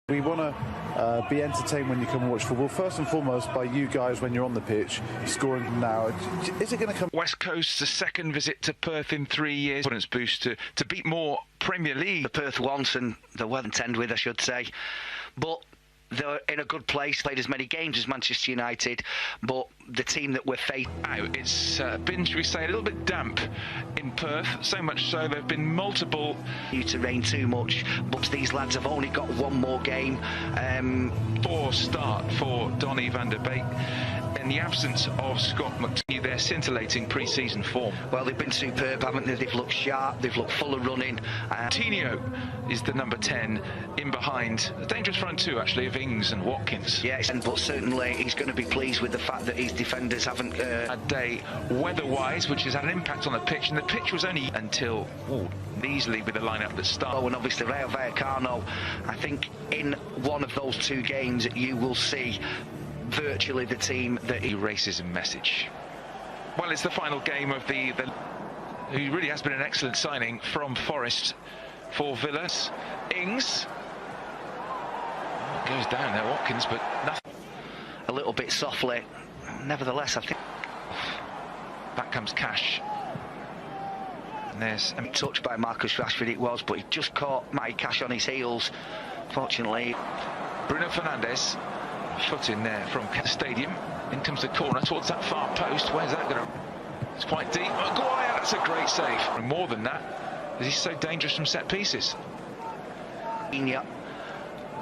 We want to be entertained when you come and watch football, first and foremost by you guys when you're on the pitch, scoring now. Is it going to come? West Coast's second visit to Perth in 3 years. Confidence boost to beat more Premier League. The Perth once and the well intended with, I should say. But they're in a good place, played as many games as Manchester United, but the team that we're facing now, it's been, shall we say, a little bit damp in Perth, so much so there have been multiple... to rain too much, but these lads have only got one more game. Poor start for Donny van der Beek. In the absence of Scott McTominay, their scintillating pre-season form. Well, they've been superb, haven't they? They've looked sharp, they've looked full of running. Coutinho is the number 10 in behind. A dangerous front two, actually, of Ings and Watkins. Yes, but certainly he's going to be pleased with the fact that his defenders haven't... A day weather-wise, which has had an impact on the pitch, and the pitch was only until easily with the lineup that started. Oh, and obviously Rayo Vallecano, I think in one of those two games you will see virtually the team that racism message. Well, it's the final game of the who really has been an excellent signing from Forest for Villas. Ings goes down there, Watkins, but nothing. A little bit softly. Nevertheless, I think back comes Cash. And there's a touch by Marcus Rashford it was, but he just caught Matty Cash on his heels. Fortunately, Bruno Fernandes. Foot in there from the stadium. In comes the corner towards that far post. Where's that going to... It's quite deep. Maguire, that's a great save. And more than that, he's so dangerous from set pieces.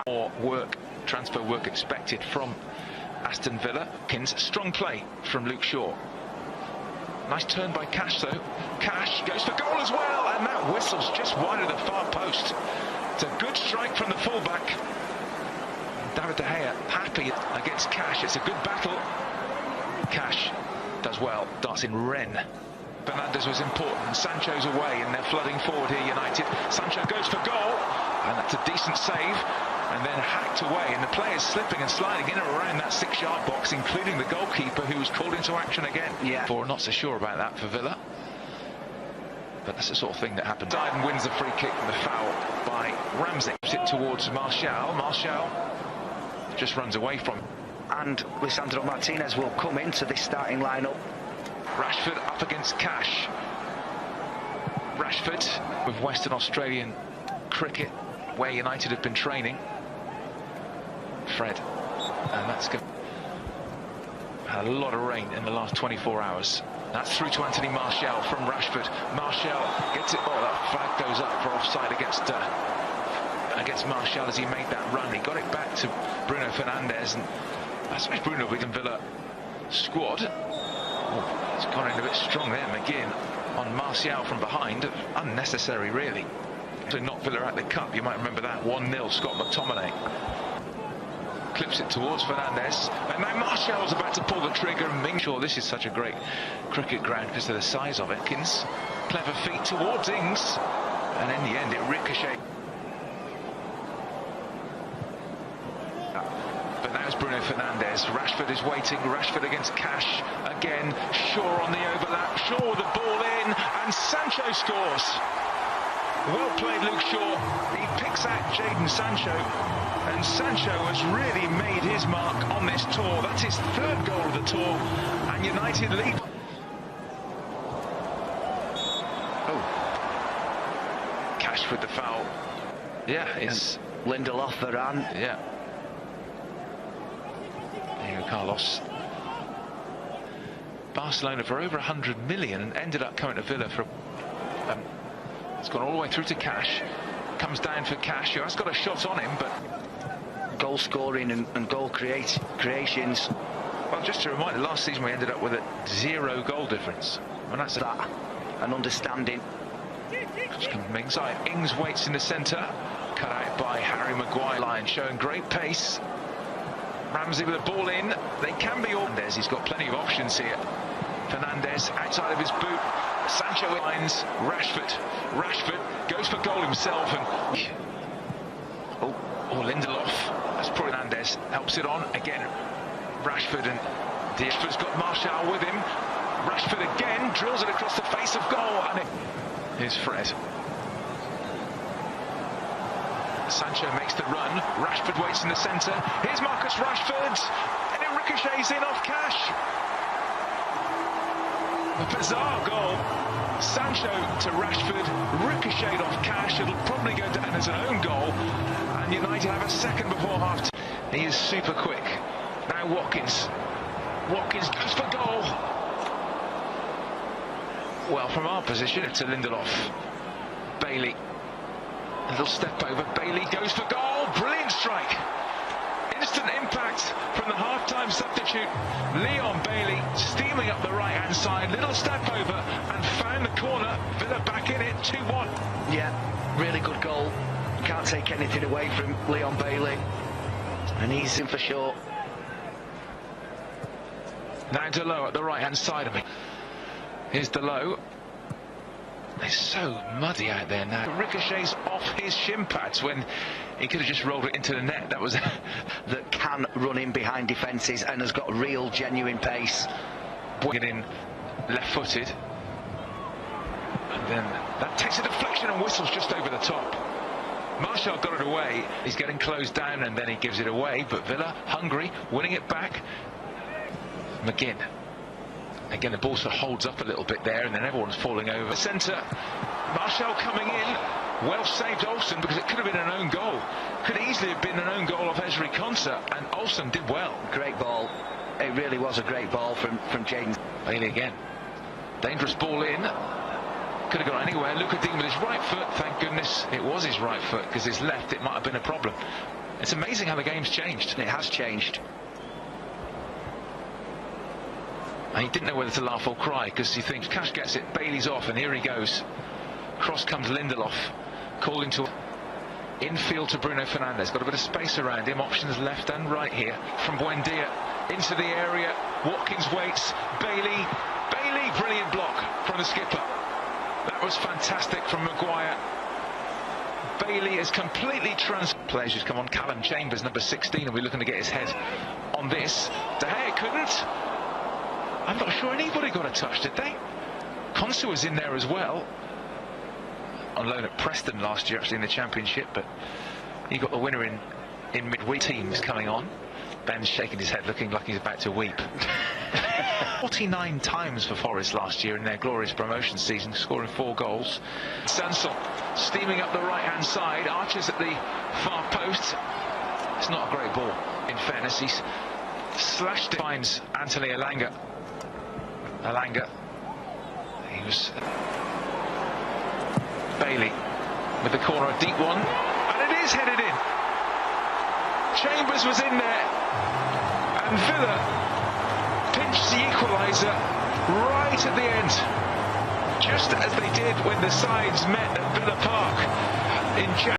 More work, transfer work expected from Aston Villa. Kins, strong play from Luke Shaw. Nice turn by Cash though. Cash goes for goal as well, and that whistles just wide of the far post. It's a good strike from the fullback. David De Gea happy against Cash. It's a good battle. Cash does well, darts in Ren. Fernandes was important. Sancho's away and they're flooding forward here, United. Sancho goes for goal, and that's a decent save, and then hacked away, and the players slipping and sliding in and around that 6-yard box, including the goalkeeper, who was called into action again. Yeah. Not so sure about that for Villa, but that's the sort of thing that happens. Dyden wins the free kick from the foul by Ramsey. It towards Martial. Martial just runs away from him. And Lisandro Martinez will come into this starting lineup. Rashford up against Cash. Rashford with Western Australian cricket, where United have been training. Fred, and that's good. Had a lot of rain in the last 24 hours. That's through to Anthony Martial from Rashford. Martial gets it. Oh, that flag goes up for offside against Martial as he made that run. He got it back to Bruno Fernandes, and I suppose Bruno with the Villa squad. Oh, it's gone in a bit strong there. McGinn on Martial from behind. Unnecessary, really. To knock Villa out the cup, you might remember that. 1-0, Scott McTominay. Clips it towards Fernandes, and now Martial's about to pull the trigger and make sure this is such a great cricket ground because of the size of it. Kins, clever feet towards Ings, and in the end it ricocheted. But now it's Bruno Fernandes. Rashford is waiting. Rashford against Cash again. Shaw on the overlap. Shaw with the ball in, and Sancho scores. Well played, Luke Shaw. He picks out Jadon Sancho, and Sancho has really made his mark on this tour. That's his third goal of the tour, and United lead. Oh, Cash with the foul. Yeah, it's Lindelof, Varane. Yeah. Diego Carlos. Barcelona for over 100 million and ended up coming to Villa for. It's gone all the way through to Cash. Comes down for Cash, who has got a shot on him, but goal scoring and goal creations. Well, just to remind you, last season we ended up with a 0 goal difference. And that's that an understanding. Just come from inside. Ings waits in the centre, cut out by Harry Maguire. Line showing great pace. Ramsey with the ball in. They can be all. He's got plenty of options here. Fernandes outside of his boot. Sancho lines Rashford. Rashford goes for goal himself, and Lindelof. That's probably Fernandes helps it on again. Rashford, and Rashford's got Martial with him. Rashford again drills it across the face of goal, and here's Fred. Sancho makes the run. Rashford waits in the centre. Here's Marcus Rashford, and it ricochets in off Cash. A bizarre goal. Sancho to Rashford, ricocheted off Cash. It'll probably go down as an own goal, and United have a second before half. He is super quick. Now Watkins. Watkins goes for goal. Well, from our position, to Lindelof. Bailey. A little step over. Bailey goes for goal. Brilliant strike. Instant impact from the half-time substitute. Leon Bailey steaming up the right-hand side. Little step over and found the corner. Villa back in it. 2-1. Yeah, really good goal. Can't take anything away from Leon Bailey. And he's in for sure. Now Delo at the right-hand side of me. Here's Delo. It's so muddy out there now. It ricochets off his shin pads when he could have just rolled it into the net. That was that can run in behind defences and has got real genuine pace. Get in left-footed, and then that takes a deflection and whistles just over the top. Martial got it away. He's getting closed down and then he gives it away, but Villa hungry, winning it back. McGinn. Again, the ball sort of holds up a little bit there, and then everyone's falling over. The centre, Martial coming in. Well saved Olsen, because it could have been an own goal. Could easily have been an own goal of Ezri Konsa, and Olsen did well. Great ball. It really was a great ball from James. Bailey again. Dangerous ball in. Could have gone anywhere. Luka Dean with his right foot. Thank goodness it was his right foot, because his left, it might have been a problem. It's amazing how the game's changed. It has changed. And he didn't know whether to laugh or cry, because he thinks Cash gets it, Bailey's off, and here he goes. Cross comes Lindelof, calling to infield to Bruno Fernandes. Got a bit of space around him, options left and right here. From Buendia into the area, Watkins waits, Bailey, brilliant block from the skipper. That was fantastic from Maguire. Bailey is completely players who's come on. Callum Chambers, number 16, and we're looking to get his head on this. De Gea couldn't. I'm not sure anybody got a touch, did they? Konsa was in there as well. On loan at Preston last year, actually, in the Championship, but he got the winner in midweek. Teams coming on. Ben's shaking his head, looking like he's about to weep. 49 times for Forest last year in their glorious promotion season, scoring 4 goals. Sanson steaming up the right-hand side. Archer's at the far post. It's not a great ball, in fairness. He's slashed it. Finds Anthony Elanga. He was Bailey with the corner, a deep one, and it is headed in. Chambers was in there, and Villa pinched the equaliser right at the end, just as they did when the sides met at Villa Park in January.